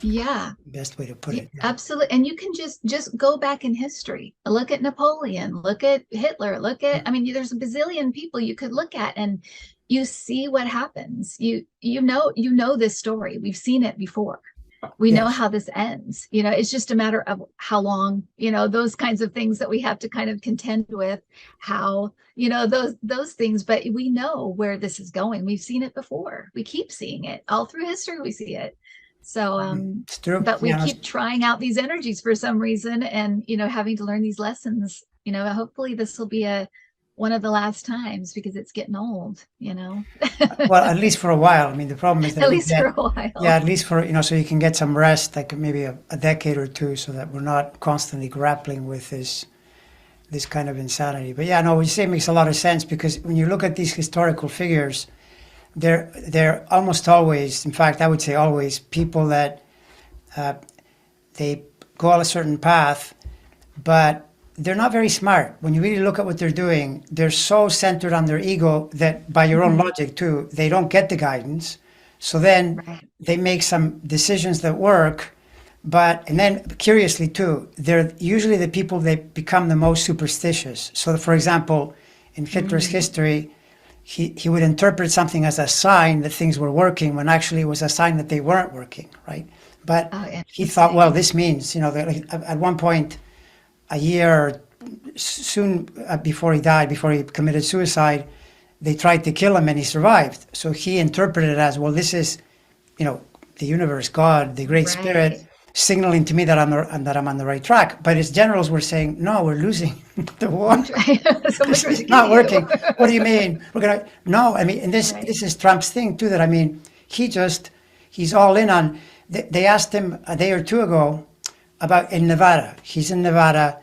Yeah. Best way to put Yeah, it. Yeah. absolutely. And you can just go back in history. Look at Napoleon, look at Hitler, look at, I mean, there's a bazillion people you could look at and you see what happens. You know this story. We've seen it before. We know Yes. how this ends. It's just a matter of how long, those kinds of things that we have to kind of contend with, how, those things, but we know where this is going. We've seen it before. We keep seeing it all through history. We see it. So, It's true. but we Yeah. keep trying out these energies for some reason and, having to learn these lessons. Hopefully this will be one of the last times because it's getting old. Well, at least for a while. I mean, the problem is that At we least for get, a yeah, while. at least for, so you can get some rest, like maybe a decade or two, so that we're not constantly grappling with this kind of insanity. But yeah, no, what you say makes a lot of sense because when you look at these historical figures, they're almost always, in fact, I would say always, people that they go on a certain path, but they're not very smart. When you really look at what they're doing, they're so centered on their ego that by your own Mhm. logic too, they don't get the guidance. So then Right. they make some decisions that work, and then curiously too, they're usually the people that become the most superstitious. So for example, in Hitler's Mm. history, he would interpret something as a sign that things were working when actually it was a sign that they weren't working, right? But Oh, he thought, well, interesting. this means, that like, at one point, a year soon before he died, before he committed suicide, they tried to kill him and he survived. So he interpreted it as, well, this is the universe, God, the Great Spirit, Right. signaling to me that I'm on the right track. But his generals were saying, "No, we're losing the war. We try so much This trying to is kill not you. working." What do you mean? We're gonna no. I mean, and Right. this is Trump's thing too. That I mean, he's all in on. They asked him a day or two ago about in Nevada. He's in Nevada,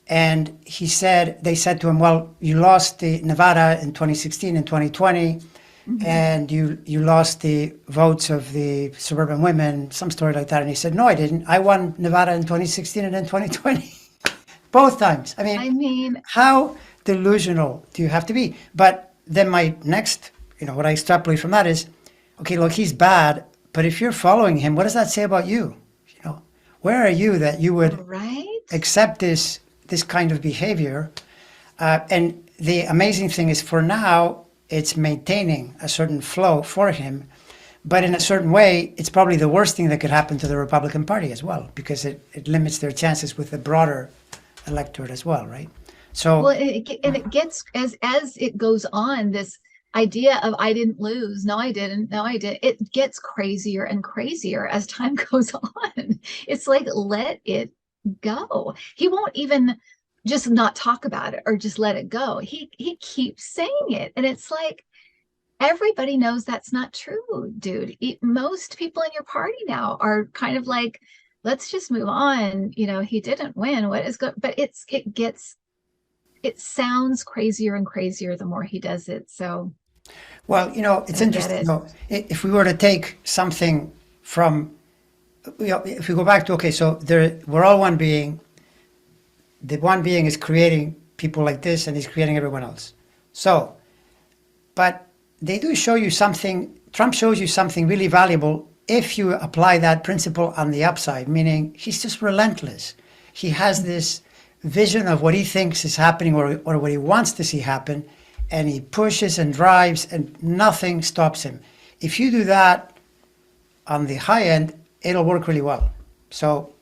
and they said to him, "Well, you lost the Nevada in 2016 and 2020, Mhm. and you lost the votes of the suburban women, some story like that." And he said, "No, I didn't. I won Nevada in 2016 and in 2020, both times." I mean, I mean, how delusional do you have to be? But then my next, what I extrapolate from that is, okay, look, he's bad, but if you're following him, what does that say about you? You know, where are you that you would right? accept this kind of behavior? And the amazing thing is, for now, it's maintaining a certain flow for him. But in a Right. certain way, it's probably the worst thing that could happen to the Republican Party as well, because it limits their chances with the broader electorate as well, right? Well, So, and it gets as it goes on, this idea of I didn't lose, no, I didn't, no, I did. It gets crazier and crazier as time goes on. It's like let it go. He won't even just not talk about it or just let it go. He keeps saying it, and it's like everybody knows that's not true, dude. Most people in your party now are kind of like, let's just move on. He didn't win. What is good? But it sounds crazier and crazier the more he does it. So well, I it's don't get interesting it. though. If we were to take something from, if we go back to, okay, so we're all one being. The one being is creating people like this, and he's creating everyone else. So, but they do show you something. Trump shows you something really valuable if you apply that principle on the upside, meaning he's just relentless. He has this vision of what he thinks is happening, or what he wants to see happen, and he pushes and drives, and nothing stops him. If you do that on the high end, it'll work really well. So,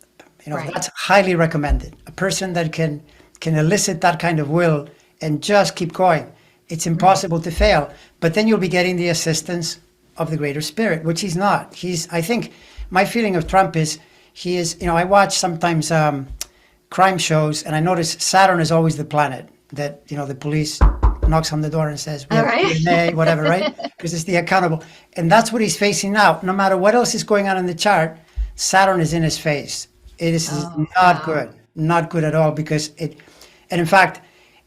Right. that's highly recommended. A person that can elicit that kind of will and just keep going. It's Right. impossible to fail. But then you'll be getting the assistance of the greater spirit, which he's not. I think, my feeling of Trump is he is. I watch sometimes crime shows, and I notice Saturn is always the planet that the police knocks on the door and says we All have right. DNA, whatever, right? Because it's the accountable, and that's what he's facing now. No matter what else is going on in the chart, Saturn is in his face. It is Oh, not wow. good, not good at all, because and in fact,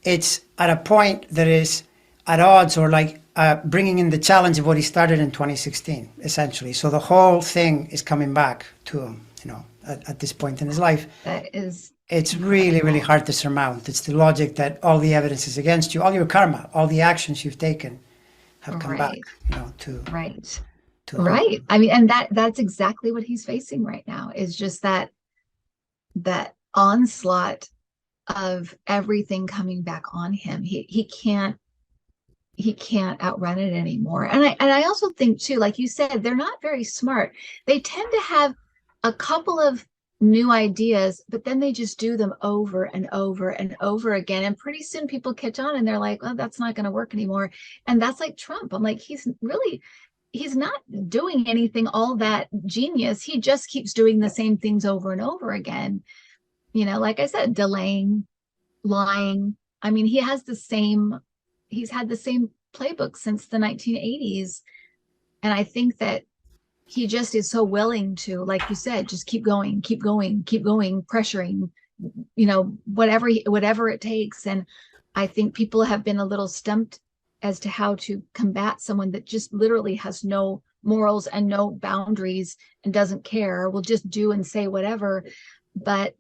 it's at a point that is at odds, or like bringing in the challenge of what he started in 2016, essentially. So the whole thing is coming back to him, at this point in his life. That is It's really, really incredible. hard to surmount. It's the logic that all the evidence is against you, all your karma, all the actions you've taken have come back, Right. to Right. haunt Right. I mean, and that's exactly what he's facing right now is just that onslaught of everything coming back on him. He can't outrun it anymore. And I also think too, like you said, they're not very smart. They tend to have a couple of new ideas, but then they just do them over and over and over again. And pretty soon people catch on and they're like, well, that's not going to work anymore. And that's like Trump. I'm like, he's not doing anything all that genius. He just keeps doing the same things over and over again. Like I said, delaying, lying. I mean, he's had the same playbook since the 1980s. And I think that he just is so willing to, like you said, just keep going, keep going, keep going, pressuring, whatever it takes. And I think people have been a little stumped as to how to combat someone that just literally has no morals and no boundaries and doesn't care, will just do and say whatever. But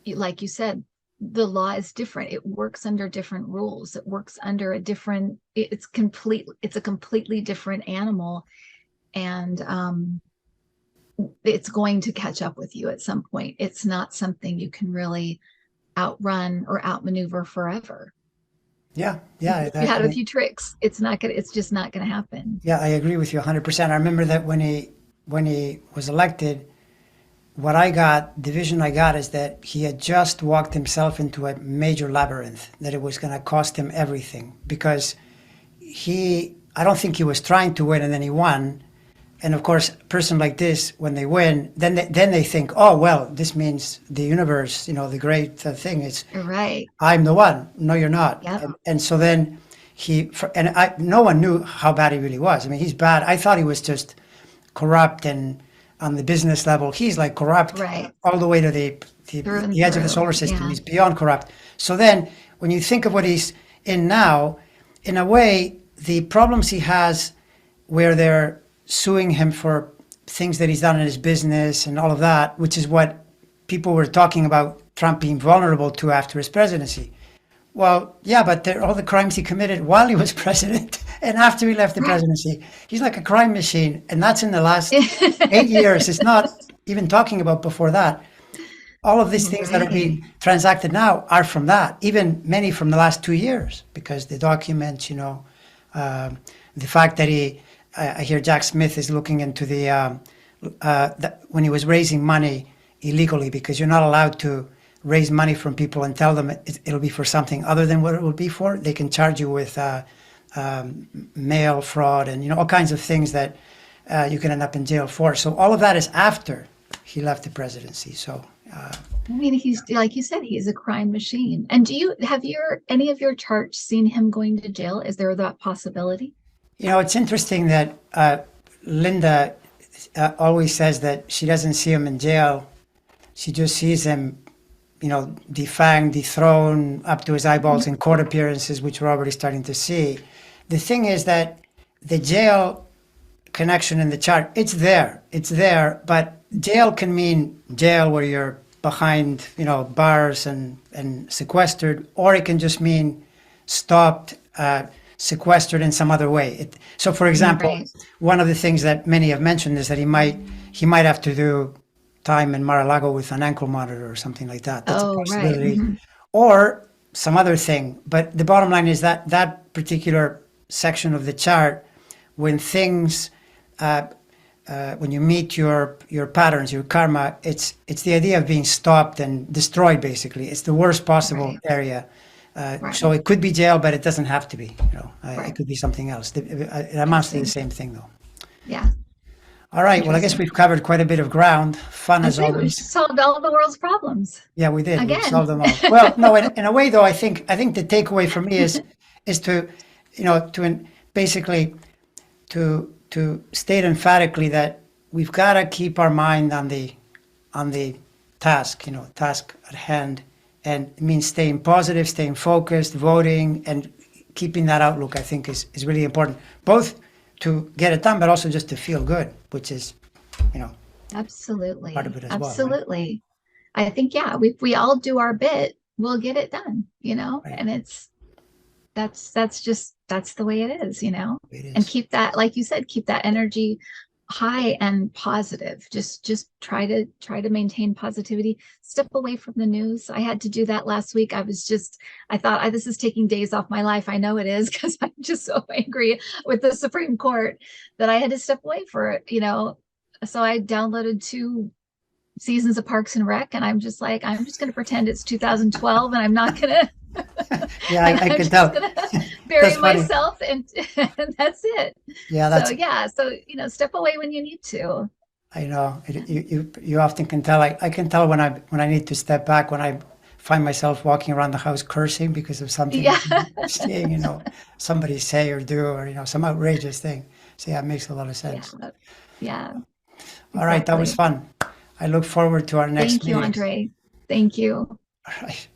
like you said, the law is different. It works under different rules. It works under it's a completely different animal. And it's going to catch up with you at some point. It's not something you can really outrun or outmaneuver forever. yeah, Even yeah, if you had a few tricks, it's just not gonna happen. yeah. I agree with you 100%. I remember that when he was elected, the vision I got is that he had just walked himself into a major labyrinth, that it was going to cost him everything, because I don't think he was trying to win, and then he won. And of course, a person like this, when they win, then they think, oh well, this means the universe, the great thing is Right. I'm the one. No, you're not. Yep. And so then no one knew how bad he really was. I mean, he's bad. I thought he was just corrupt, and on the business level, he's like corrupt Right. all the way to the Through and the edge of the through. solar system. Yeah. He's beyond corrupt. So then, when you think of what he's in now, in a way, the problems he has, where they're suing him for things that he's done in his business and all of that, which is what people were talking about Trump being vulnerable to after his presidency. Well, yeah, but they're all the crimes he committed while he was president and after he left the Right. presidency. He's like a crime machine, and that's in the last 8 years. It's not even talking about before that. All of these things that are Right. being transacted now are from that, even many from the last 2 years, because the documents, the fact that I hear Jack Smith is looking into when he was raising money illegally, because you're not allowed to raise money from people and tell them it'll be for something other than what it will be for. They can charge you with mail fraud and all kinds of things that you can end up in jail for. So all of that is after he left the presidency. So I mean, he's like you said, he's a crime machine. And have any of your charts seen him going to jail? Is there that possibility? it's interesting that Linda always says that she doesn't see him in jail. She just sees him defanged, dethroned, up to his eyeballs in court appearances, which we're already starting to see. The thing is that the jail connection in the chart, it's there, but jail can mean jail where you're behind, bars and sequestered, or it can just mean stopped, sequestered in some other way. So, for example, Right. one of the things that many have mentioned is that he might have to do time in Mar-a-Lago with an ankle monitor or something like that. That's a Oh, right. possibility. Or some other thing. But the bottom line is that that particular section of the chart, when things, when you meet your patterns, your karma, it's the idea of being stopped and destroyed. Basically, it's the worst possible Right. area. Right. So it could be jail, but it doesn't have to be. It Right. could be something else. It amounts to the Interesting. same thing, though. Yeah. All right. Well, I guess Interesting. we've covered quite a bit of ground. Fun I as say we always. solved all the world's problems Yeah, we did. We've again. solved them all. Well, no, in a way, though, I think the takeaway for me is to, basically to state emphatically that we've got to keep our mind on the task at hand, and it means staying positive, staying focused, voting, and keeping that outlook. I think is really important, both to get it done, but also just to feel good, which is, you know, Absolutely. part of it as well, right? Absolutely. I think, yeah, if we all do our bit, we'll get it done, Right. and that's the way it is, It and is. keep that, like you said, keep that energy high and positive. Just try to maintain positivity. Step away from the news. I had to do that last week. I thought, this is taking days off my life. I know it is, because I'm just so angry with the Supreme Court that I had to step away for it. So I downloaded 2 seasons of Parks and Rec, and I'm just like, I'm just going to pretend it's 2012, and I'm not going to, Yeah, and I I'm can just tell. going to bury That's funny. myself, and that's it. Yeah, So that's. yeah, so step away when you need to. I know. You often can tell. I can tell when I need to step back, when I find myself walking around the house cursing because of something Yeah. I'm seeing, somebody say or do, or some outrageous thing. So yeah, it makes a lot of Yeah. sense. Yeah, All right, that was exactly. fun. I look forward to our next Thank you, meeting. Andre. Thank you. All right.